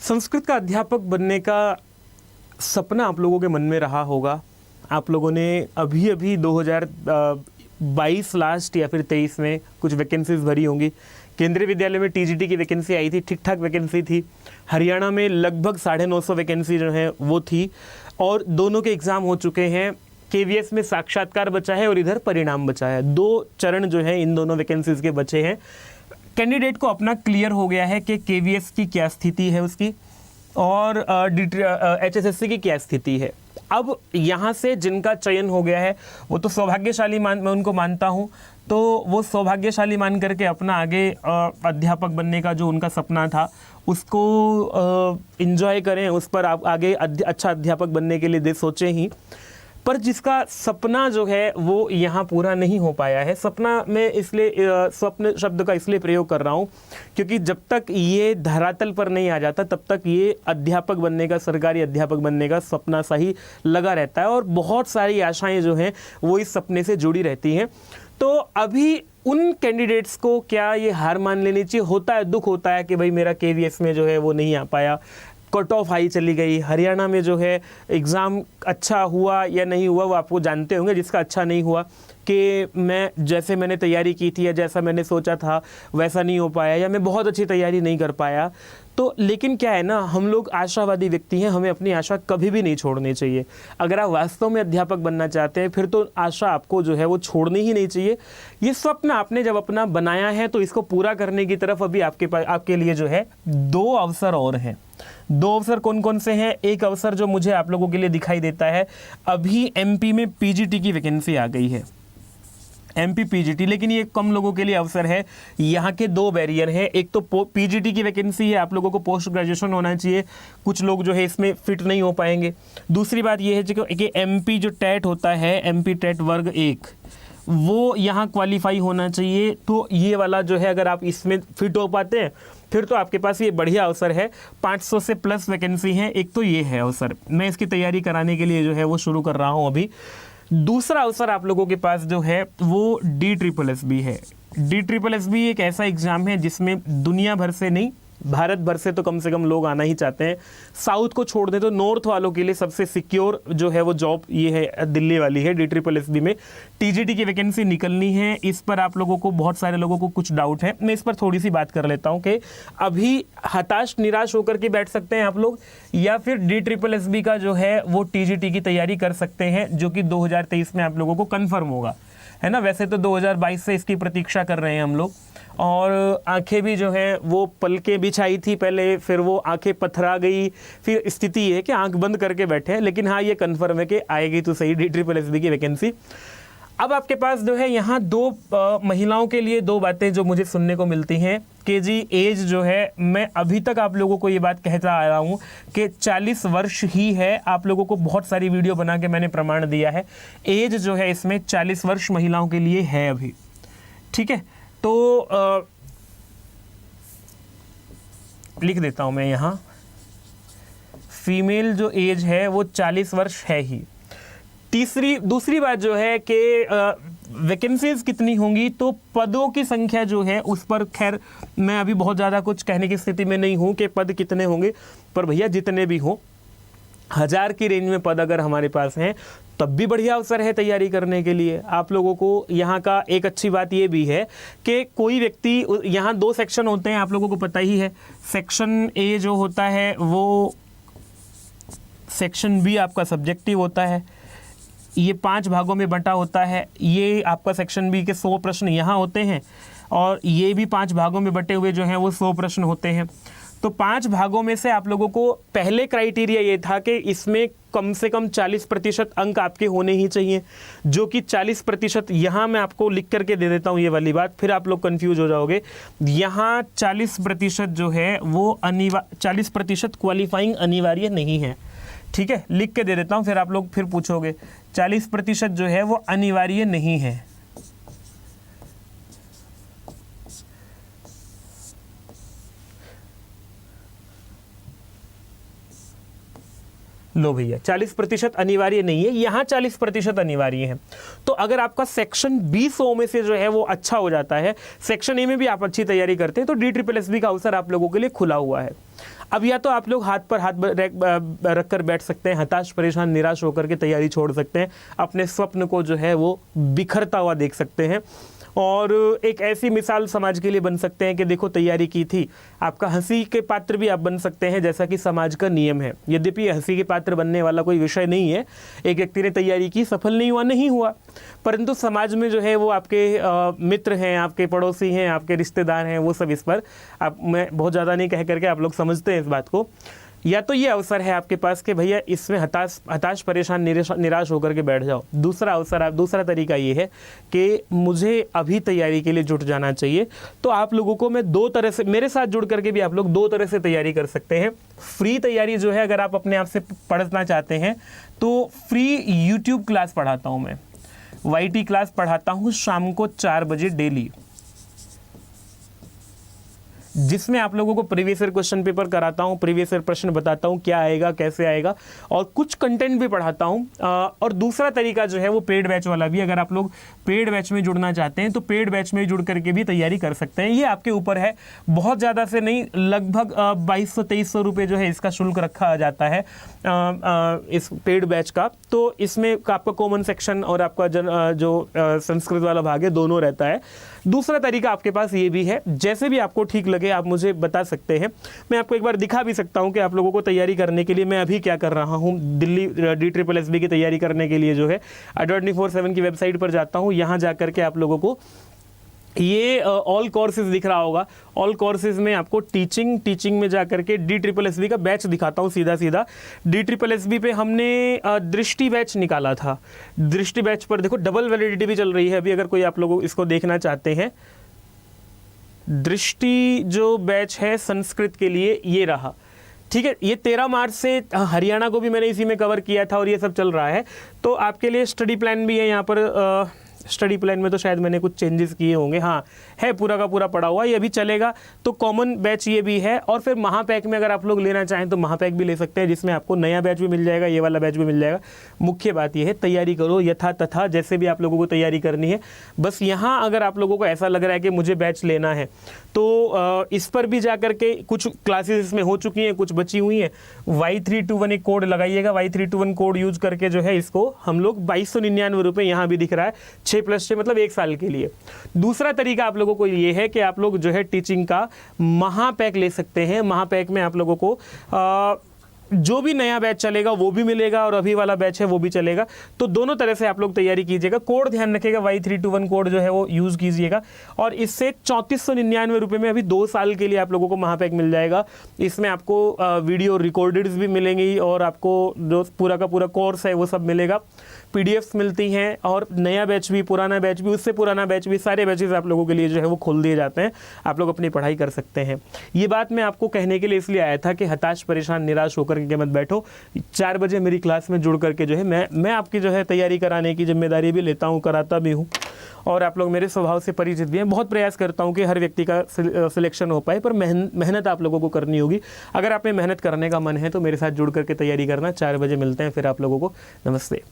संस्कृत का अध्यापक बनने का सपना आप लोगों के मन में रहा होगा। आप लोगों ने अभी अभी 2022 लास्ट या फिर 23 में कुछ वैकेंसीज भरी होंगी। केंद्रीय विद्यालय में टीजीटी की वैकेंसी आई थी, ठीक ठाक वैकेंसी थी। हरियाणा में लगभग 950 वैकेंसी जो है वो थी, और दोनों के एग्ज़ाम हो चुके हैं। केवीएस में साक्षात्कार बचा है और इधर परिणाम बचा है। 2 चरण जो है इन दोनों वैकेंसीज के बचे हैं। कैंडिडेट को अपना क्लियर हो गया है कि केवीएस की क्या स्थिति है उसकी, और एचएसएससी की क्या स्थिति है। अब यहाँ से जिनका चयन हो गया है वो तो सौभाग्यशाली मैं उनको मानता हूँ। तो वो सौभाग्यशाली मान करके अपना आगे अध्यापक बनने का जो उनका सपना था उसको एंजॉय करें, उस पर आप आगे अच्छा अध्यापक बनने के लिए दे सोचें ही। पर जिसका सपना जो है वो यहाँ पूरा नहीं हो पाया है। सपना मैं इसलिए स्वप्न शब्द का इसलिए प्रयोग कर रहा हूँ क्योंकि जब तक ये धरातल पर नहीं आ जाता तब तक ये अध्यापक बनने का, सरकारी अध्यापक बनने का सपना सा ही लगा रहता है, और बहुत सारी आशाएं जो हैं वो इस सपने से जुड़ी रहती हैं। तो अभी उन कैंडिडेट्स को क्या ये हार मान लेनी चाहिए? होता है, दुख होता है कि भाई मेरा केवीएस में जो है वो नहीं आ पाया, कट ऑफ हाई चली गई। हरियाणा में जो है एग्ज़ाम अच्छा हुआ या नहीं हुआ वो आपको जानते होंगे। जिसका अच्छा नहीं हुआ कि मैंने तैयारी की थी या जैसा मैंने सोचा था वैसा नहीं हो पाया, या मैं बहुत अच्छी तैयारी नहीं कर पाया। तो लेकिन क्या है ना, हम लोग आशावादी व्यक्ति हैं, हमें अपनी आशा कभी भी नहीं छोड़नी चाहिए। अगर आप वास्तव में अध्यापक बनना चाहते हैं फिर तो आशा आपको जो है वो छोड़नी ही नहीं चाहिए। ये स्वप्न आपने जब अपना बनाया है तो इसको पूरा करने की तरफ अभी आपके लिए जो है 2 अवसर और हैं। 2 अवसर कौन कौन से हैं? एक अवसर जो मुझे आप लोगों के लिए दिखाई देता है, अभी एमपी में पीजीटी की वैकेंसी आ गई है, एमपी पीजीटी। लेकिन ये कम लोगों के लिए अवसर है। यहाँ के 2 बैरियर हैं। एक तो पीजीटी की वैकेंसी है, आप लोगों को पोस्ट ग्रेजुएशन होना चाहिए, कुछ लोग जो है इसमें फिट नहीं हो पाएंगे। दूसरी बात ये है कि एमपी जो टेट होता है, एमपी टेट वर्ग 1, वो यहाँ क्वालिफाई होना चाहिए। तो ये वाला जो है अगर आप इसमें फिट हो पाते हैं फिर तो आपके पास ये बढ़िया अवसर है। 500 से प्लस वैकेंसी है। एक तो ये है अवसर, मैं इसकी तैयारी कराने के लिए जो है वो शुरू कर रहा हूँ अभी। दूसरा अवसर आप लोगों के पास जो है वो DSSB है। DSSB एक ऐसा एग्ज़ाम है जिसमें दुनिया भर से नहीं, भारत भर से तो कम से कम लोग आना ही चाहते हैं। साउथ को छोड़ दें तो नॉर्थ वालों के लिए सबसे सिक्योर जो है वो जॉब ये है, दिल्ली वाली है। DSSB में टीजीटी की वैकेंसी निकलनी है। इस पर आप लोगों को, बहुत सारे लोगों को कुछ डाउट है, मैं इस पर थोड़ी सी बात कर लेता हूँ कि अभी हताश निराश होकर के बैठ सकते हैं आप लोग, या फिर DSSB का जो है वो टीजीटी की तैयारी कर सकते हैं, जो कि 2023 में आप लोगों को कन्फर्म होगा, है ना। वैसे तो 2022 से इसकी प्रतीक्षा कर रहे हैं हम लोग, और आंखें भी जो है वो पलकें बिछाई थी पहले, फिर वो आंखें पथरा गई, फिर स्थिति ये है कि आंख बंद करके बैठे हैं। लेकिन हाँ, ये कन्फर्म है कि आएगी तो सही DSSB की वैकेंसी। अब आपके पास जो है यहाँ 2 महिलाओं के लिए 2 बातें जो मुझे सुनने को मिलती हैं कि जी एज जो है, मैं अभी तक आप लोगों को ये बात कहता आ रहा हूँ कि 40 वर्ष ही है। आप लोगों को बहुत सारी वीडियो बना के मैंने प्रमाण दिया है, एज जो है इसमें 40 वर्ष महिलाओं के लिए है अभी, ठीक है। तो लिख देता हूं मैं यहाँ, फीमेल जो एज है वो 40 वर्ष है ही। दूसरी बात जो है कि वैकेंसीज कितनी होंगी, तो पदों की संख्या जो है उस पर खैर मैं अभी बहुत ज़्यादा कुछ कहने की स्थिति में नहीं हूँ कि पद कितने होंगे, पर भैया जितने भी हों, 1000 की रेंज में पद अगर हमारे पास हैं तब भी बढ़िया अवसर है तैयारी करने के लिए। आप लोगों को यहाँ का एक अच्छी बात ये भी है कि कोई व्यक्ति, यहाँ 2 सेक्शन होते हैं, आप लोगों को पता ही है। सेक्शन ए जो होता है वो सेक्शन बी आपका सब्जेक्टिव होता है, ये 5 भागों में बंटा होता है। ये आपका सेक्शन बी के 100 प्रश्न यहाँ होते हैं, और ये भी 5 भागों में बटे हुए जो हैं वो 100 प्रश्न होते हैं। तो 5 भागों में से आप लोगों को पहले क्राइटेरिया ये था कि इसमें कम से कम 40% अंक आपके होने ही चाहिए, जो कि 40% यहाँ मैं आपको लिख करके दे देता हूँ ये वाली बात, फिर आप लोग कंफ्यूज हो जाओगे। यहाँ 40% जो है वो 40% क्वालिफाइंग अनिवार्य नहीं है, ठीक है। लिख के दे देता हूँ, फिर आप लोग फिर पूछोगे। 40% जो है वो अनिवार्य नहीं है। लो भैया 40% अनिवार्य नहीं है, यहाँ 40% अनिवार्य है। तो अगर आपका सेक्शन बी 100 में से जो है वो अच्छा हो जाता है, सेक्शन ए में भी आप अच्छी तैयारी करते हैं, तो DSSB का अवसर आप लोगों के लिए खुला हुआ है। अब या तो आप लोग हाथ पर हाथ रख कर बैठ सकते हैं, हताश परेशान निराश होकर के तैयारी छोड़ सकते हैं, अपने स्वप्न को जो है वो बिखरता हुआ देख सकते हैं, और एक ऐसी मिसाल समाज के लिए बन सकते हैं कि देखो तैयारी की थी। आपका हंसी के पात्र भी आप बन सकते हैं, जैसा कि समाज का नियम है। यद्यपि हंसी के पात्र बनने वाला कोई विषय नहीं है, एक व्यक्ति ने तैयारी की, सफल नहीं हुआ, परंतु समाज में जो है वो आपके मित्र हैं, आपके पड़ोसी हैं, आपके रिश्तेदार हैं, वो सब इस पर मैं बहुत ज़्यादा नहीं कह करके आप लोग समझते हैं इस बात को। या तो ये अवसर है आपके पास कि भैया इसमें हताश परेशान निराश होकर के बैठ जाओ। दूसरा तरीका ये है कि मुझे अभी तैयारी के लिए जुट जाना चाहिए। तो आप लोगों को मैं 2 तरह से, मेरे साथ जुड़ करके भी आप लोग 2 तरह से तैयारी कर सकते हैं। फ्री तैयारी जो है, अगर आप अपने आप से पढ़ना चाहते हैं तो फ्री यूट्यूब क्लास पढ़ाता हूँ मैं, YT क्लास पढ़ाता हूँ शाम को 4 बजे डेली, जिसमें आप लोगों को प्रीवियस ईयर क्वेश्चन पेपर कराता हूं, प्रीवियस ईयर प्रश्न बताता हूं क्या आएगा कैसे आएगा, और कुछ कंटेंट भी पढ़ाता हूं। और दूसरा तरीका जो है वो पेड बैच वाला भी, अगर आप लोग पेड बैच में जुड़ना चाहते हैं तो पेड बैच में जुड़ करके भी तैयारी कर सकते हैं। ये आपके ऊपर है, बहुत ज़्यादा से नहीं, लगभग 2200-2300 रुपये जो है इसका शुल्क रखा जाता है इस पेड बैच का। तो इसमें आपका कॉमन सेक्शन और आपका जो संस्कृत वाला भाग है दोनों रहता है। दूसरा तरीका आपके पास ये भी है, जैसे भी आपको ठीक लगे आप मुझे बता सकते हैं। मैं आपको एक बार दिखा भी सकता हूं कि आप लोगों को तैयारी करने के लिए मैं अभी क्या कर रहा हूं। दिल्ली DSSB की तैयारी करने के लिए जो है i24/7 की वेबसाइट पर जाता हूं, यहां जाकर के आप लोगों को ये ऑल कोर्सेज दिख रहा होगा। ऑल कोर्सेज में आपको टीचिंग में जाकर के DSSB का बैच दिखाता हूँ सीधा। DSSB पे हमने दृष्टि बैच निकाला था। दृष्टि बैच पर देखो डबल वैलिडिटी भी चल रही है अभी, अगर कोई आप लोग इसको देखना चाहते हैं। दृष्टि जो बैच है संस्कृत के लिए ये रहा, ठीक है। ये 13 मार्च से हरियाणा को भी मैंने इसी में कवर किया था और ये सब चल रहा है। तो आपके लिए स्टडी प्लान भी है यहाँ पर। स्टडी प्लान में तो शायद मैंने कुछ चेंजेस किए होंगे, हाँ है पूरा का पूरा पड़ा हुआ, ये अभी चलेगा। तो कॉमन बैच ये भी है, और फिर महापैक में अगर आप लोग लेना चाहें तो महापैक भी ले सकते हैं, जिसमें आपको नया बैच भी मिल जाएगा, ये वाला बैच भी मिल जाएगा। मुख्य बात ये है तैयारी करो यथा तथा, जैसे भी आप लोगों को तैयारी करनी है। बस यहाँ अगर आप लोगों को ऐसा लग रहा है कि मुझे बैच लेना है तो इस पर भी जा करके कुछ क्लासेस इसमें हो चुकी हैं, कुछ बची हुई हैं। Y321 एक कोड लगाइएगा, Y321 कोड यूज करके जो है इसको हम लोग 2299 रुपये यहाँ भी दिख रहा है, 6+6 मतलब 1 साल के लिए। दूसरा तरीका आप लोगों को ये है कि आप लोग जो है टीचिंग का महापैक ले सकते हैं। महापैक में आप लोगों को जो भी नया बैच चलेगा वो भी मिलेगा और अभी वाला बैच है वो भी चलेगा। तो दोनों तरह से आप लोग तैयारी कीजिएगा। कोड ध्यान रखिएगा, Y321 कोड जो है वो यूज़ कीजिएगा। और इससे 3499 रुपये में अभी 2 साल के लिए आप लोगों को महापैक मिल जाएगा। इसमें आपको वीडियो रिकॉर्डेड्स भी मिलेंगी और आपको जो पूरा का पूरा कोर्स है वो सब मिलेगा। PDFs मिलती हैं, और नया बैच भी, पुराना बैच भी, उससे पुराना बैच भी, सारे बैचेस आप लोगों के लिए जो है वो खोल दिए जाते हैं। आप लोग अपनी पढ़ाई कर सकते हैं। ये बात मैं आपको कहने के लिए इसलिए आया था कि हताश परेशान निराश होकर के मत बैठो। 4 बजे मेरी क्लास में जुड़ करके जो है मैं आपकी जो है तैयारी कराने की जिम्मेदारी भी लेता हूँ, कराता भी हूँ, और आप लोग मेरे स्वभाव से परिचित भी हैं। बहुत प्रयास करता हूँ कि हर व्यक्ति का सिलेक्शन हो पाए, पर मेहनत आप लोगों को करनी होगी। अगर आप में मेहनत करने का मन है तो मेरे साथ जुड़ करके तैयारी करना। 4 बजे मिलते हैं फिर आप लोगों को। नमस्ते।